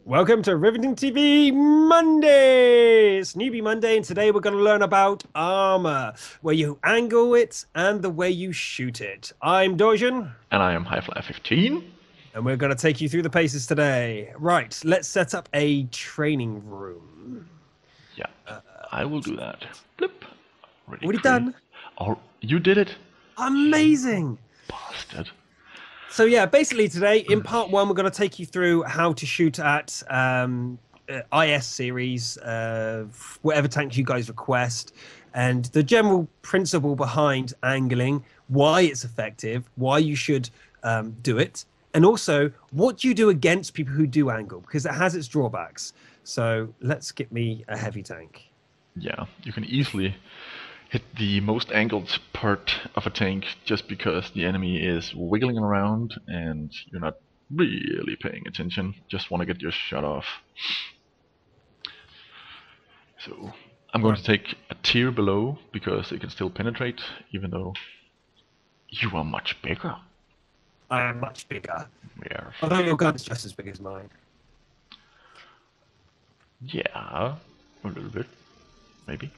Welcome to Riveting TV Monday. It's Newbie Monday, and today we're going to learn about armor, where you angle it and the way you shoot it. I'm Dorjan. And I am Highflyer15. And we're going to take you through the paces today. Right, let's set up a training room. Yeah, I will do that. Blip. Already done. Oh, you did it. Amazing. Bastard. So yeah, basically today, in part one, we're going to take you through how to shoot at IS series, whatever tanks you guys request, and the general principle behind angling, why it's effective, why you should do it, and also what you do against people who do angle, because it has its drawbacks. So let's get me a heavy tank. Yeah, you can easily hit the most angled part of a tank just because the enemy is wiggling around and you're not really paying attention. Just want to get your shot off. So I'm going to take a tier below because it can still penetrate, even though you are much bigger. I am much bigger. Yeah. Although your gun's just as big as mine. Yeah, a little bit, maybe.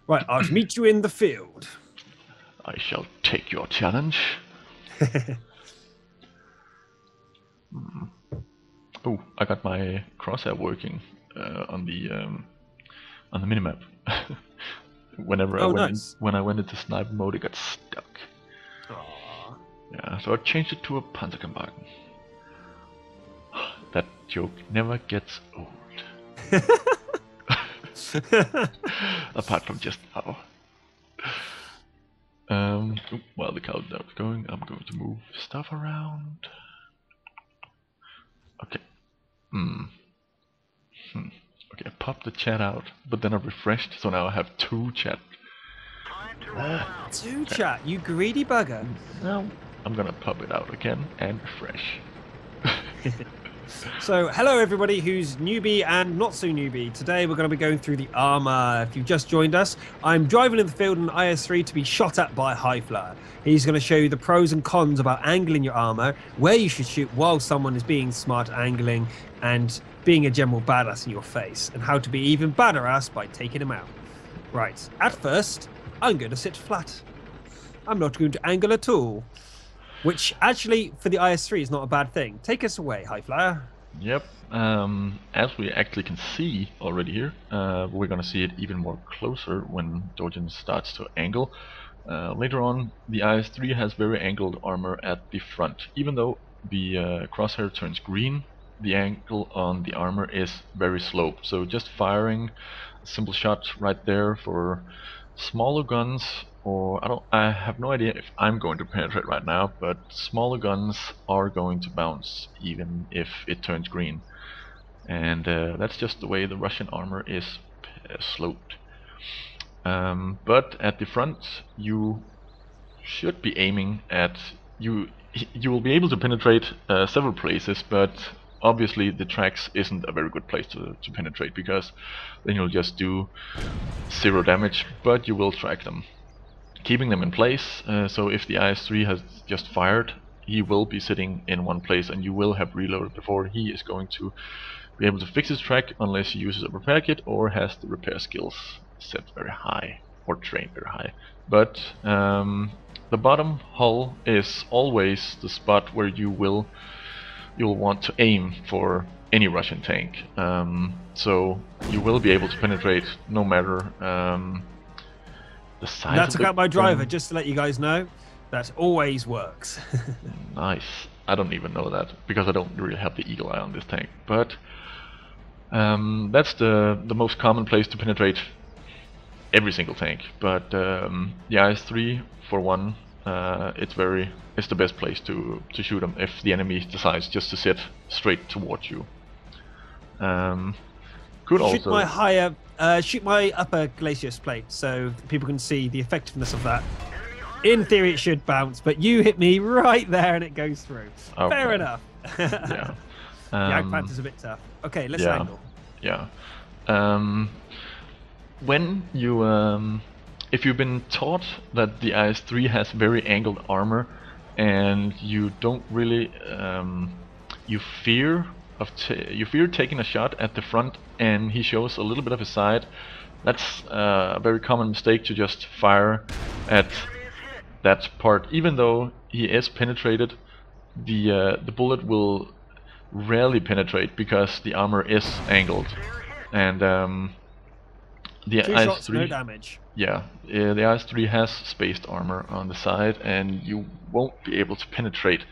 Right, I'll meet you in the field. I shall take your challenge. Oh, I got my crosshair working on the minimap. Whenever when I went into sniper mode, it got stuck. Aww. Yeah, so I changed it to a Panzerkampfwagen. That joke never gets old. Apart from just now. While the countdown's going, I'm going to move stuff around. Okay. Okay, I popped the chat out, but then I refreshed, so now I have two chat. Two chat, you greedy bugger. Now I'm gonna pop it out again and refresh. So, hello everybody who's newbie and not so newbie. Today we're going to be going through the armor. If you've just joined us, I'm driving in the field in IS3 to be shot at by Highflyer. He's going to show you the pros and cons about angling your armor, where you should shoot while someone is being smart at angling, and being a general badass in your face, and how to be even badass by taking him out. Right, at first, I'm going to sit flat. I'm not going to angle at all. Which actually, for the IS3, is not a bad thing. Take us away, Highflyer. Yep. As we actually can see already here, we're gonna see it even more closer when Dorjan starts to angle. Later on, the IS3 has very angled armor at the front. Even though the crosshair turns green, the angle on the armor is very sloped. So just firing a simple shot right there for smaller guns, or I have no idea if I'm going to penetrate right now, but smaller guns are going to bounce even if it turns green. And that's just the way the Russian armor is sloped. But at the front you should be aiming at, you will be able to penetrate several places, but obviously the tracks isn't a very good place to penetrate, because then you'll just do 0 damage, but you will track them, keeping them in place. So if the IS3 has just fired, he will be sitting in one place and you will have reloaded before he is going to be able to fix his track, unless he uses a repair kit or has the repair skills set very high or trained very high. But the bottom hull is always the spot where you'll want to aim for any Russian tank. So you will be able to penetrate no matter the size. That took out my driver, just to let you guys know. That always works. Nice. I don't even know that, because I don't really have the eagle eye on this tank. But that's the most common place to penetrate every single tank. But the IS3, for one, it's the best place to shoot them if the enemy decides just to sit straight towards you. Shoot my upper glacius plate so people can see the effectiveness of that. In theory it should bounce, but you hit me right there and it goes through. Okay. Fair enough. Yeah. Yak Panther's a bit tough. Okay, let's angle. Yeah. When you if you've been taught that the IS-3 has very angled armor, and you don't really you fear taking a shot at the front, and he shows a little bit of his side. That's a very common mistake, to just fire at that part. Even though he is penetrated, the bullet will rarely penetrate because the armor is angled, and the Two shots, IS-3, no damage. yeah, the IS-3 has spaced armor on the side, and you won't be able to penetrate.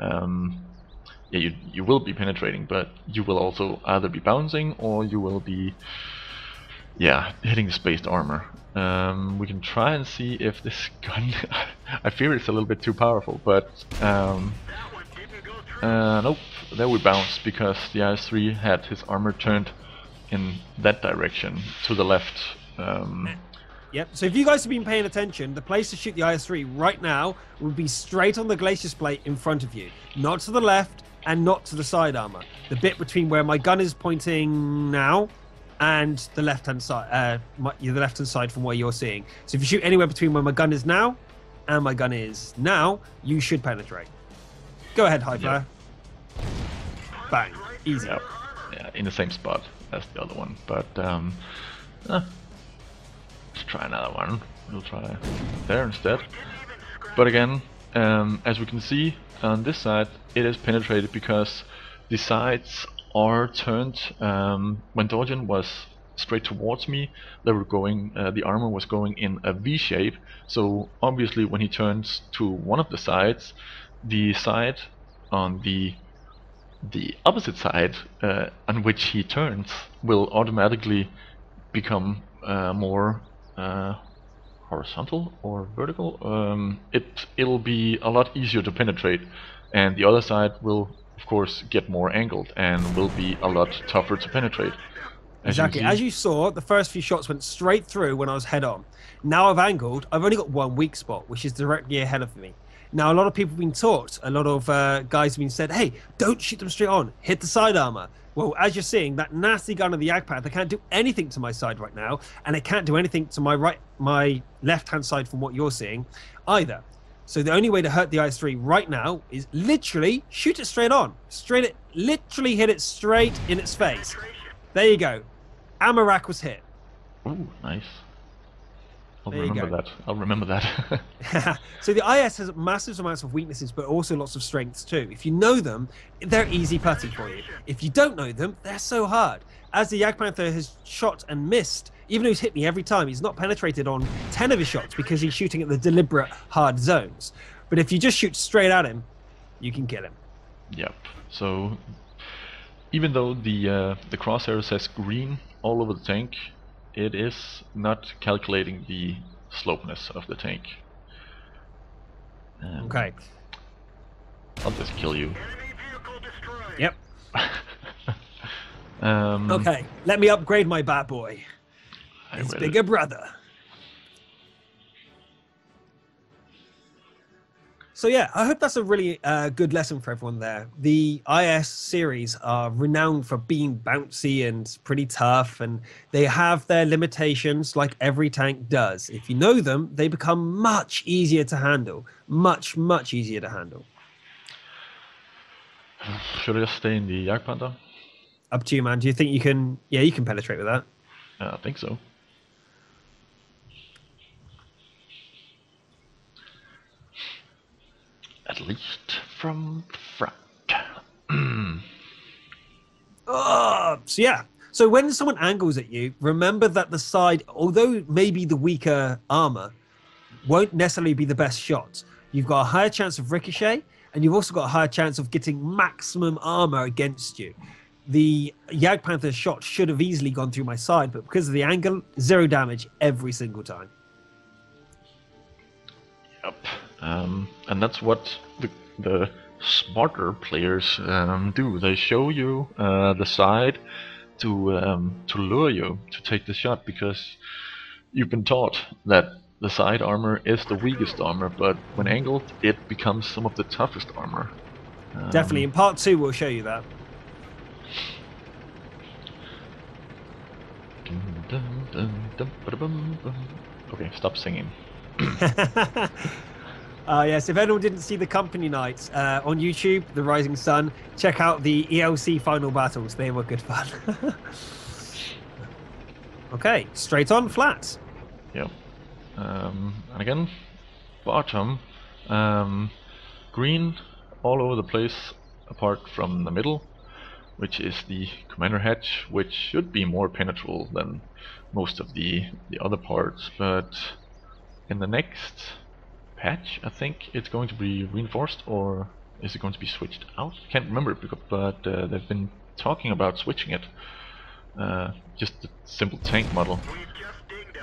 Yeah, you will be penetrating, but you will also either be bouncing or you will be, yeah, hitting the spaced armor. We can try and see if this gun I fear it's a little bit too powerful, but nope, there we bounce because the IS-3 had his armor turned in that direction, to the left. Yep, so if you guys have been paying attention, the place to shoot the IS-3 right now would be straight on the Glacius plate in front of you. Not to the left and not to the side armor. The bit between where my gun is pointing now and the left-hand side, the left-hand side from where you're seeing. So if you shoot anywhere between where my gun is now and my gun is now, you should penetrate. Go ahead, High Flyer. Yep. Bang. Easy. Yep. Yeah, in the same spot as the other one, but let's try another one. We'll try there instead. But again, as we can see on this side, it is penetrated because the sides are turned. When Dojin was straight towards me, they were going. The armor was going in a V shape. So obviously, when he turns to one of the sides, the side on the opposite side on which he turns will automatically become more horizontal or vertical. It'll be a lot easier to penetrate, and the other side will of course get more angled and will be a lot tougher to penetrate. Exactly. As you saw, the first few shots went straight through when I was head on. Now I've angled, I've only got one weak spot, which is directly ahead of me. Now, a lot of people have been taught, a lot of guys have been said, hey, don't shoot them straight on, hit the side armor. Well, as you're seeing, that nasty gun of the Jagdpanther can't do anything to my side right now, and it can't do anything to my left-hand side from what you're seeing either. So the only way to hurt the IS-3 right now is literally shoot it straight on. Literally hit it straight in its face. There you go. Ammo rack was hit. Ooh, nice. I'll remember that. So the IS has massive amounts of weaknesses, but also lots of strengths too. If you know them, they're easy putty for you. If you don't know them, they're so hard. As the Jagdpanther has shot and missed, even though he's hit me every time, he's not penetrated on 10 of his shots because he's shooting at the deliberate hard zones. But if you just shoot straight at him, you can kill him. Yep. So even though the crosshair says green all over the tank, it is not calculating the slopeness of the tank. Okay. I'll just kill you. Yep. Okay, let me upgrade my bad boy. His bigger brother. So yeah, I hope that's a really good lesson for everyone there. The IS series are renowned for being bouncy and pretty tough, and they have their limitations like every tank does. If you know them, they become much easier to handle. Much, much easier to handle. Should I just stay in the Jagdpanther? Up to you, man. Do you think you can... Yeah, you can penetrate with that. I think so. At least from the front. So yeah. So when someone angles at you, remember that the side, although maybe the weaker armor, won't necessarily be the best shot. You've got a higher chance of ricochet, and you've also got a higher chance of getting maximum armor against you. The Jagdpanther shot should have easily gone through my side, but because of the angle, 0 damage every single time. Yep. And that's what the smarter players do. They show you the side to lure you to take the shot, because you've been taught that the side armor is the weakest armor, but when angled, it becomes some of the toughest armor. Definitely. In part 2, we'll show you that. Okay, stop singing. Yes, if anyone didn't see the company nights on YouTube, The Rising Sun, check out the ELC final battles. They were good fun. Okay, straight on, flat. Yep. And again, bottom, green all over the place apart from the middle, which is the commander hatch, which should be more penetrable than most of the other parts, but in the next patch I think it's going to be reinforced, or is it going to be switched out? Can't remember, but they've been talking about switching it. Just a simple tank model.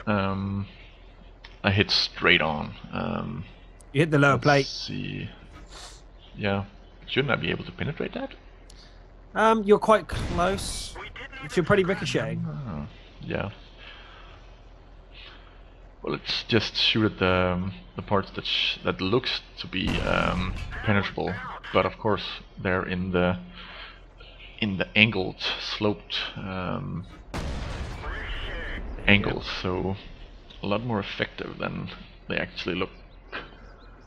I hit straight on. You hit the lower plate. See. Yeah. Shouldn't I be able to penetrate that? You're quite close. You're pretty ricocheting. Oh, yeah. Well, let's just shoot at the parts that looks to be penetrable, but of course they're in the angled, sloped angles, so a lot more effective than they actually look.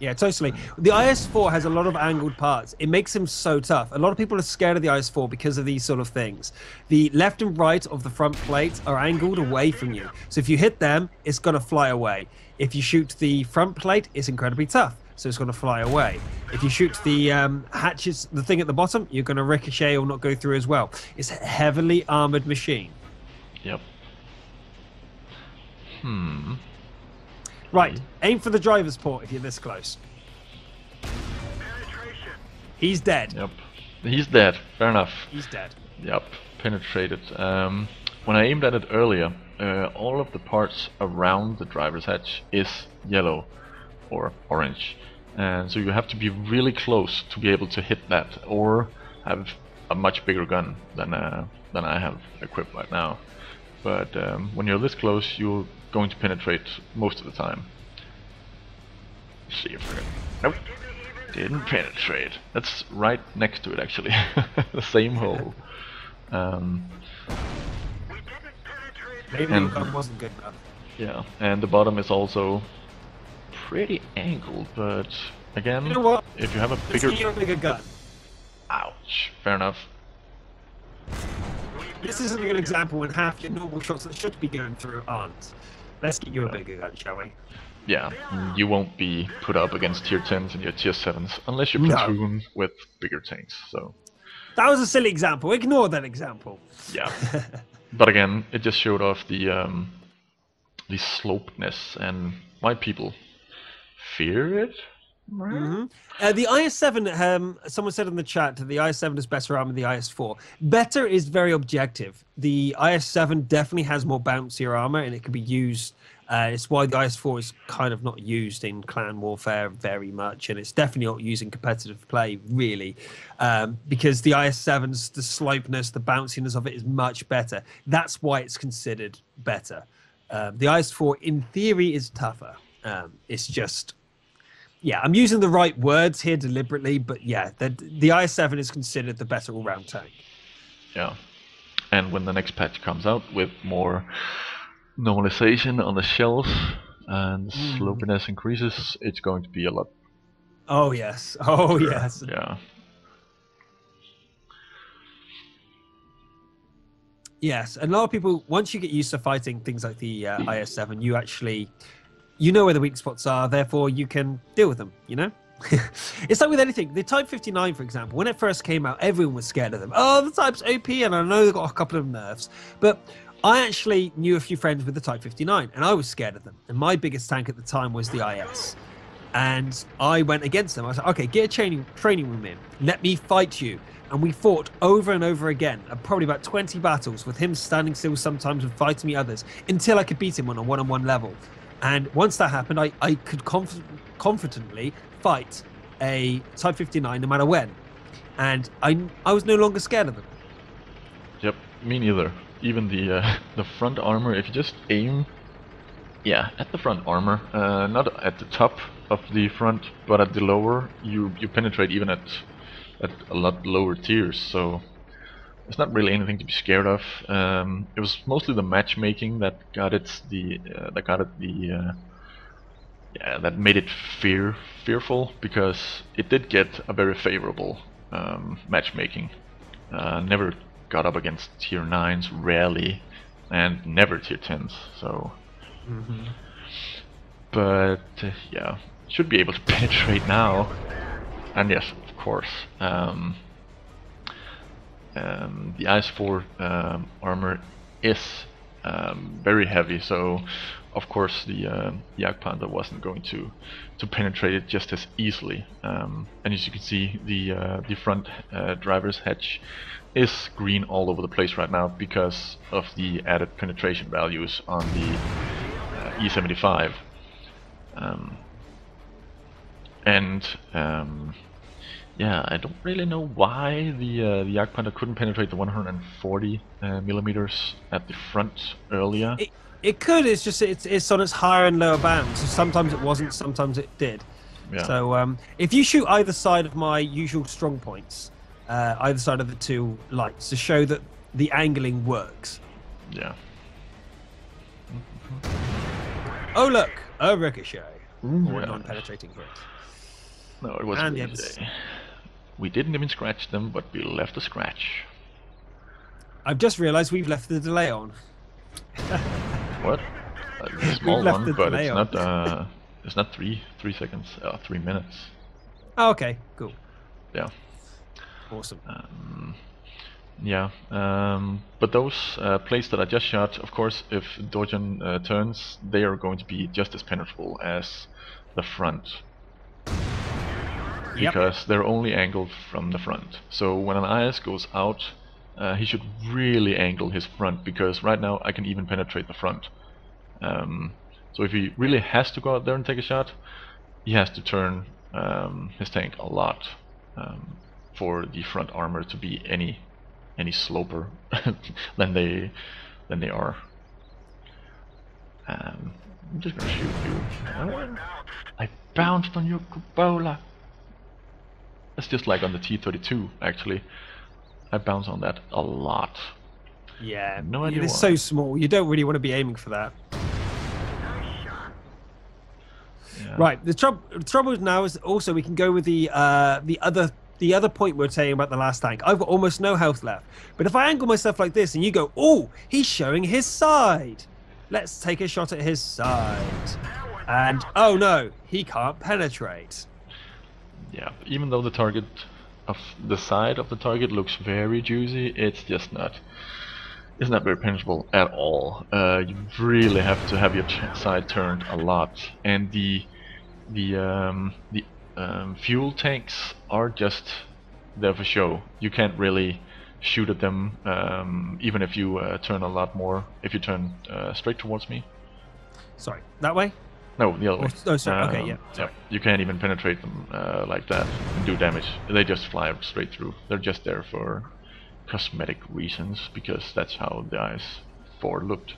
Yeah, totally. The IS-4 has a lot of angled parts. It makes him so tough. A lot of people are scared of the IS-4 because of these sort of things. The left and right of the front plates are angled away from you. So if you hit them, it's going to fly away. If you shoot the front plate, it's incredibly tough. So it's going to fly away. If you shoot the hatches, the thing at the bottom, you're going to ricochet or not go through as well. It's a heavily armored machine. Yep. Right, aim for the driver's port if you're this close. He's dead. Yep. He's dead. Fair enough. He's dead. Yep. Penetrated. When I aimed at it earlier, all of the parts around the driver's hatch is yellow or orange, and so you have to be really close to be able to hit that, or have a much bigger gun than I have equipped right now. But when you're this close, you're going to penetrate most of the time. Let's see if we're... Nope. Didn't penetrate. That's right next to it, actually. The same hole. Maybe the gun wasn't good enough. Yeah, and the bottom is also pretty angled, but again, you know what? If you have a Let's get you a bigger gun. Ouch. Fair enough. This isn't a good example when half your normal shots that should be going through aren't. Let's get you a bigger gun, shall we? Yeah, you won't be put up against tier 10s and your tier 7s unless you platoon with bigger tanks, so... That was a silly example. Ignore that example. Yeah. But again, it just showed off the slopedness, and my people fear it? The IS-7, someone said in the chat that the IS-7 is better armor than the IS-4. Better is very objective. The IS-7 definitely has more bouncier armor, and it can be used. It's why the IS-4 is kind of not used in clan warfare very much, and it's definitely not used in competitive play, really, because the IS-7's, the slopeness, the bounciness of it is much better. That's why it's considered better. The IS-4, in theory, is tougher. It's just... Yeah, I'm using the right words here deliberately, but yeah, the IS-7 is considered the better all-round tank. Yeah, and when the next patch comes out with more normalization on the shells and slopiness increases, it's going to be a lot. Oh yes, oh better. Yes. Yeah. Yes, and a lot of people, once you get used to fighting things like the IS-7, you know where the weak spots are, therefore you can deal with them, you know? It's like with anything. The Type 59, for example, when it first came out, everyone was scared of them. Oh, the Type's OP, and I know they've got a couple of nerfs. But I actually knew a few friends with the Type 59, and I was scared of them. And my biggest tank at the time was the IS. And I went against them. I was like, okay, get a training room in. Let me fight you. And we fought over and over again, probably about 20 battles, with him standing still sometimes and fighting me others, until I could beat him on a one-on-one level. And once that happened, I could confidently fight a Type 59 no matter when. And I was no longer scared of them. Yep, me neither. Even the front armor, if you just aim, yeah, at the front armor, not at the top of the front, but at the lower, you penetrate even at a lot lower tiers, so it's not really anything to be scared of. It was mostly the matchmaking that got it the yeah, that made it fearful because it did get a very favorable matchmaking. Never got up against tier 9s, rarely, and never tier 10s. So, but yeah, should be able to penetrate now. And yes, of course, the IS-4 armor is very heavy, so of course the Jagdpanther wasn't going to penetrate it just as easily. And as you can see, the front driver's hatch is green all over the place right now because of the added penetration values on the E75. Yeah, I don't really know why the Jagdpanther couldn't penetrate the 140 millimeters at the front earlier. It could. It's just it's on its higher and lower bounds. So sometimes it wasn't. Sometimes it did. Yeah. So if you shoot either side of my usual strong points, either side of the two lights, to show that the angling works. Yeah. Oh look, a ricochet. Or Yeah. non-penetrating hit. No, it was And Ricochet. We didn't even scratch them, but we left a scratch. I've just realised we've left the delay on. What? A small left one, the but delay it's not 3 seconds, 3 minutes. Oh, okay, cool. Yeah. Awesome. Yeah, but those plates that I just shot, of course, if Dojin turns, they are going to be just as penetrable as the front. Because they're only angled from the front. So when an IS goes out, he should really angle his front, because right now I can even penetrate the front. So if he really has to go out there and take a shot, he has to turn his tank a lot for the front armor to be any sloper than they are. I'm just gonna shoot you. I bounced on your cupola. It's just like on the T-32 actually. I bounce on that a lot. Yeah, No idea it's why. so small. You don't really want to be aiming for that. Yeah. Right. The trouble now is also we can go with the other point we were saying about the last tank. I've got almost no health left, but if I angle myself like this and you go, oh, he's showing his side. Let's take a shot at his side. And oh no, he can't penetrate. Yeah, even though the target of the side of the target looks very juicy, it's just not. It's not very penetrable at all. You really have to have your side turned a lot, and the fuel tanks are just there for show. You can't really shoot at them, even if you turn a lot more. If you turn straight towards me. Sorry, that way? No, the other way. Oh, sorry. Okay, yeah. Yeah, you can't even penetrate them like that and do damage. They just fly straight through. They're just there for cosmetic reasons, because that's how the IS-4 looked.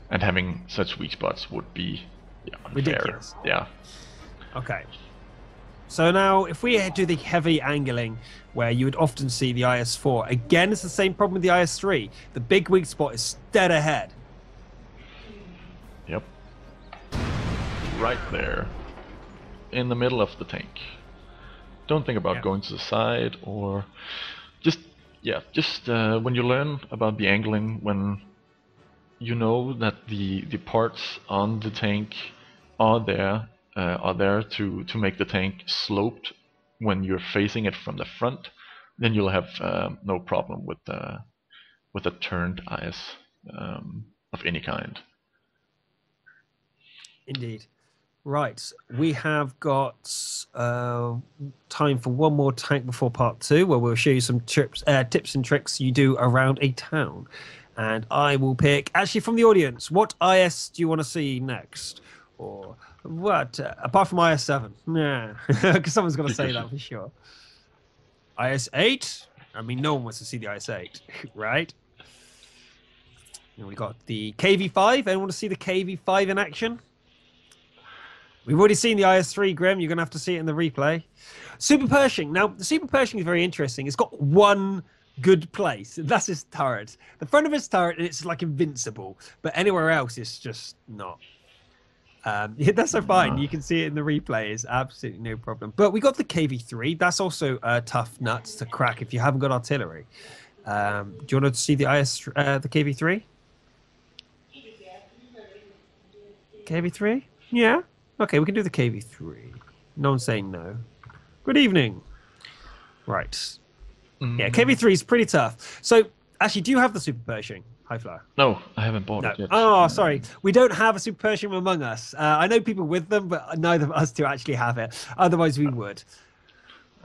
And having such weak spots would be unfair. Ridiculous. Yeah. Okay. So now, if we do the heavy angling, where you would often see the IS-4, again, it's the same problem with the IS-3. The big weak spot is dead ahead. Yep. Right there. In the middle of the tank. Don't think about going to the side, or just when you learn about the angling, when you know that the parts on the tank are there to make the tank sloped when you're facing it from the front, then you'll have no problem with a turned IS of any kind. Indeed. Right, we have got time for one more tank before part 2, where we'll show you some tips and tricks you do around a town. And I will pick, actually from the audience, what IS do you want to see next? Or what, apart from IS-7? Yeah, because someone's going to say that for sure. IS-8? I mean, no one wants to see the IS-8, right? And we got the KV-5. Anyone want to see the KV-5 in action? We've already seen the IS-3, Grim. You're going to have to see it in the replay. Super Pershing. Now, the Super Pershing is very interesting. It's got one good place. That's his turret. The front of his turret, it's like invincible. But anywhere else, it's just not. Yeah, that's so fine. You can see it in the replays. Absolutely no problem. But we got the KV3. That's also tough nuts to crack if you haven't got artillery. Do you want to see the the KV3? KV3? Yeah. Okay, we can do the KV3. No one's saying no. Good evening. Right. Yeah, KV3 is pretty tough. So, actually, do you have the Super Pershing, Highflyer? No, I haven't bought it yet. Oh, sorry. We don't have a Super Pershing among us. I know people with them, but neither of us two actually have it. Otherwise, we would.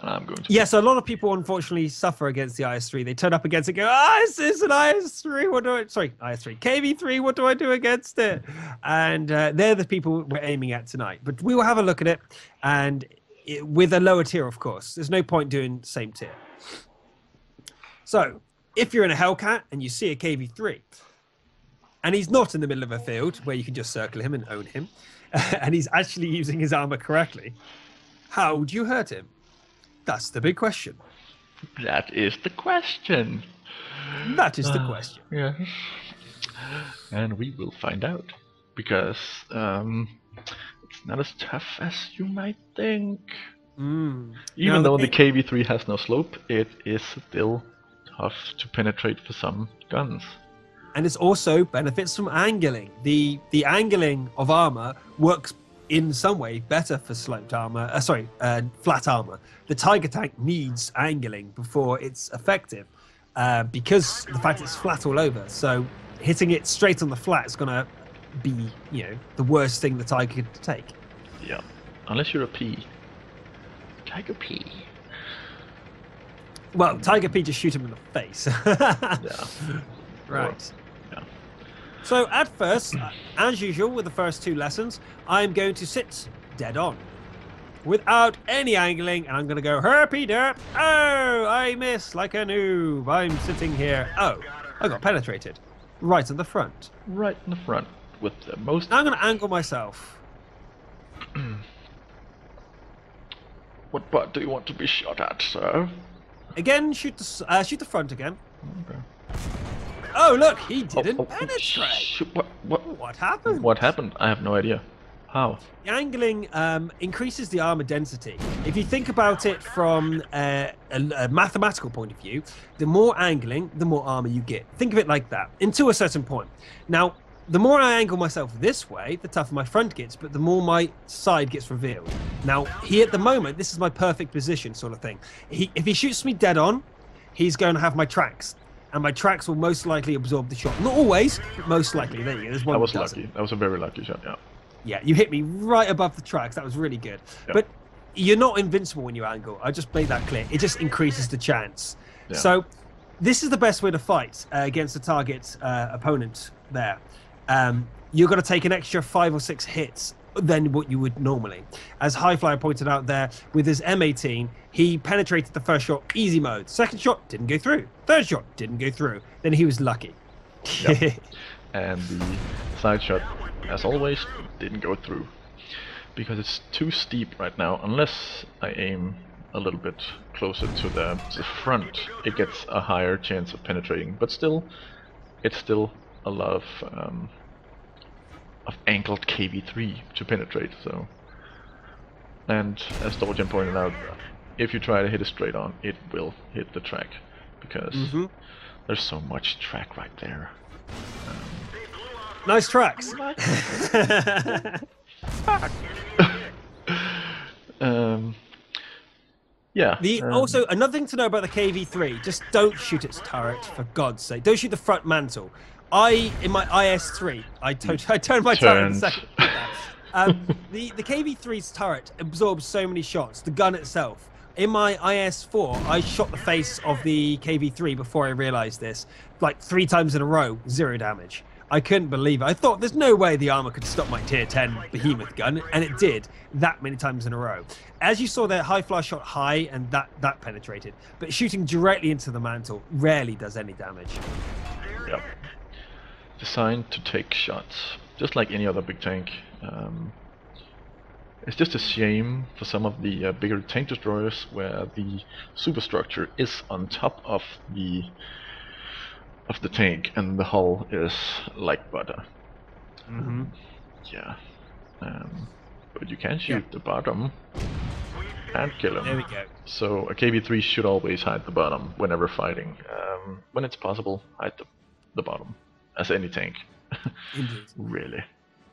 I'm going to. Yeah, so a lot of people, unfortunately, suffer against the IS-3. They turn up against it and go, it's an IS-3. What do I... Sorry, IS-3. KV-3, what do I do against it? And they're the people we're aiming at tonight. But we will have a look at it, and with a lower tier, of course. There's no point doing same tier. So, if you're in a Hellcat and you see a KV-3, and he's not in the middle of a field where you can just circle him and own him, and he's actually using his armor correctly, how would you hurt him? That's the big question. That is the question. That is the question. Yes. And we will find out. Because it's not as tough as you might think. Even though the KV-3 has no slope, it is still tough to penetrate for some guns. And it also benefits from angling. The angling of armor works in some way better for sloped armor. Flat armor. The Tiger tank needs angling before it's effective, because the fact it's flat all over. So hitting it straight on the flat is gonna be, the worst thing the Tiger could take. Yeah, unless you're a P. Tiger P. Well, Tiger P just shoot him in the face. Yeah. Right. Yeah. So at first, as usual with the first two lessons, I'm going to sit dead on without any angling, and I'm going to go herpy derp. Oh, I miss like a noob. I'm sitting here. Oh, I got penetrated. Right in the front. Right in the front with the most... I'm going to angle myself. What butt do you want to be shot at, sir? Again, shoot the front again. Okay. Oh, look, he didn't penetrate. What happened? What happened? I have no idea. How? The angling increases the armor density. If you think about it from a mathematical point of view, the more angling, the more armor you get. Think of it like that, until a certain point. Now, the more I angle myself this way, the tougher my front gets, but the more my side gets revealed. Now, at the moment, this is my perfect position sort of thing. If he shoots me dead on, he's going to have my tracks. And my tracks will most likely absorb the shot. Not always, but most likely. There you go. There's one that was lucky. That was a very lucky shot, yeah. Yeah, you hit me right above the tracks. That was really good. Yep. But you're not invincible when you angle. I just made that clear. It just increases the chance. Yeah. So this is the best way to fight against a target opponent there. You're going to take an extra 5 or 6 hits than what you would normally. As Highflyer pointed out there, with his M18, he penetrated the first shot, easy mode. Second shot, didn't go through. Third shot, didn't go through. Then he was lucky. Yep. And the side shot, as always, didn't go through. Because it's too steep right now. Unless I aim a little bit closer to the front, it gets a higher chance of penetrating. But still, it's still a lot of angled KV-3 to penetrate. So, and as Dorjan pointed out, if you try to hit it straight on, it will hit the track because there's so much track right there. Nice tracks. Yeah. Also, another thing to know about the KV-3: just don't shoot its turret, for God's sake. Don't shoot the front mantle. In my IS-3, I turned my turret in a second. The KV-3's turret absorbs so many shots. The gun itself. In my IS-4, I shot the face of the KV-3 before I realized this, like 3 times in a row, 0 damage. I couldn't believe it. I thought there's no way the armor could stop my tier 10 behemoth gun, and it did that many times in a row. As you saw there, Highflyer shot high, and that penetrated. But shooting directly into the mantle rarely does any damage. Yep. Designed to take shots, just like any other big tank. It's just a shame for some of the bigger tank destroyers where the superstructure is on top of the tank and the hull is like butter. Yeah. But you can shoot the bottom and kill him. There we go. So a KV-3 should always hide the bottom whenever fighting. When it's possible, hide the bottom, as any tank. Indeed. Really.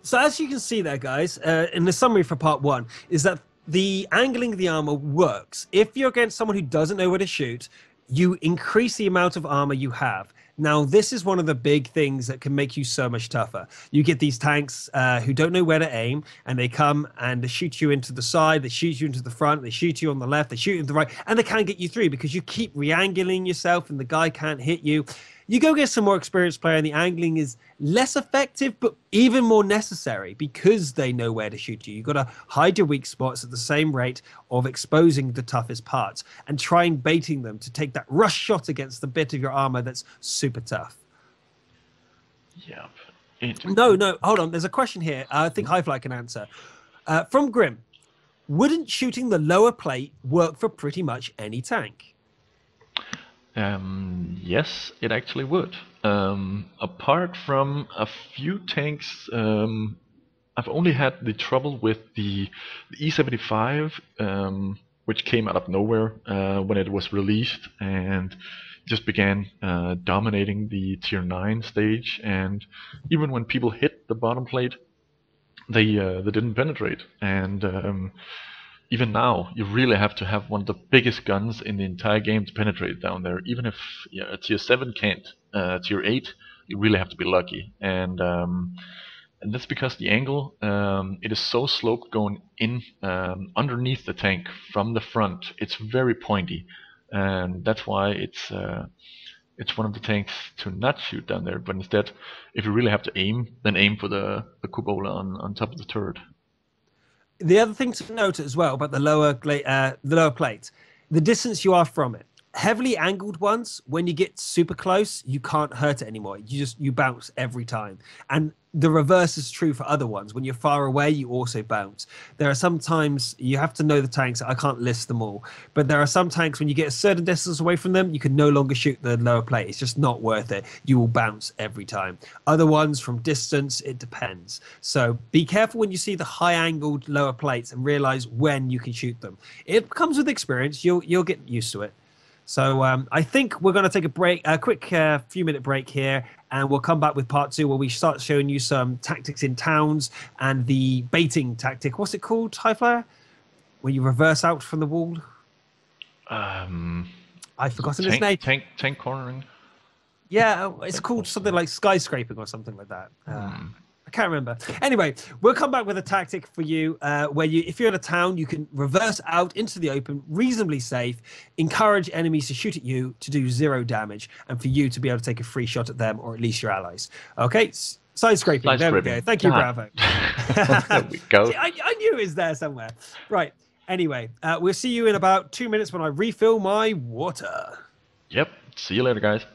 So as you can see there, guys, in the summary for part 1, is that the angling of the armor works. If you're against someone who doesn't know where to shoot, you increase the amount of armor you have. Now, this is one of the big things that can make you so much tougher. You get these tanks who don't know where to aim, and they come and they shoot you into the side, they shoot you into the front, they shoot you on the left, they shoot you into the right, and they can't get you through because you keep re-angling yourself and the guy can't hit you. You go get some more experienced player and the angling is less effective, but even more necessary because they know where to shoot you. You've got to hide your weak spots at the same rate of exposing the toughest parts and trying baiting them to take that rush shot against the bit of your armor that's super tough. Yep. No, hold on. There's a question here. I think Highfly can answer. From Grim, wouldn't shooting the lower plate work for pretty much any tank? Yes, it actually would. Apart from a few tanks, I've only had the trouble with the E75, which came out of nowhere when it was released and just began dominating the tier 9 stage. And even when people hit the bottom plate, they didn't penetrate. And even now, you really have to have one of the biggest guns in the entire game to penetrate down there. Even if a tier 7 can't, tier 8, you really have to be lucky. And that's because the angle, it is so sloped going in underneath the tank from the front. It's very pointy, and that's why it's one of the tanks to not shoot down there. But instead, if you really have to aim, then aim for the cupola on top of the turret. The other thing to note as well about the lower plate, the distance you are from it. Heavily angled ones, when you get super close, you can't hurt it anymore. You bounce every time. And the reverse is true for other ones. When you're far away, you also bounce. There are some times you have to know the tanks. I can't list them all, but there are some tanks when you get a certain distance away from them, you can no longer shoot the lower plate. It's just not worth it. You will bounce every time. Other ones from distance, it depends. So be careful when you see the high angled lower plates and realize when you can shoot them. It comes with experience. You'll get used to it. So I think we're going to take a quick few-minute break here, and we'll come back with part 2 where we start showing you some tactics in towns and the baiting tactic. What's it called, Highflyer? Where you reverse out from the wall? I've forgotten its name. Tank cornering? Yeah, it's called something like skyscraping or something like that. I can't remember. Anyway, we'll come back with a tactic for you where if you're in a town, you can reverse out into the open, reasonably safe, encourage enemies to shoot at you to do 0 damage, and for you to be able to take a free shot at them or at least your allies. Okay, side scraping. There we go. Thank you, Bravo. There we go. See, I knew it was there somewhere. Right. Anyway, we'll see you in about 2 minutes when I refill my water. Yep. See you later, guys.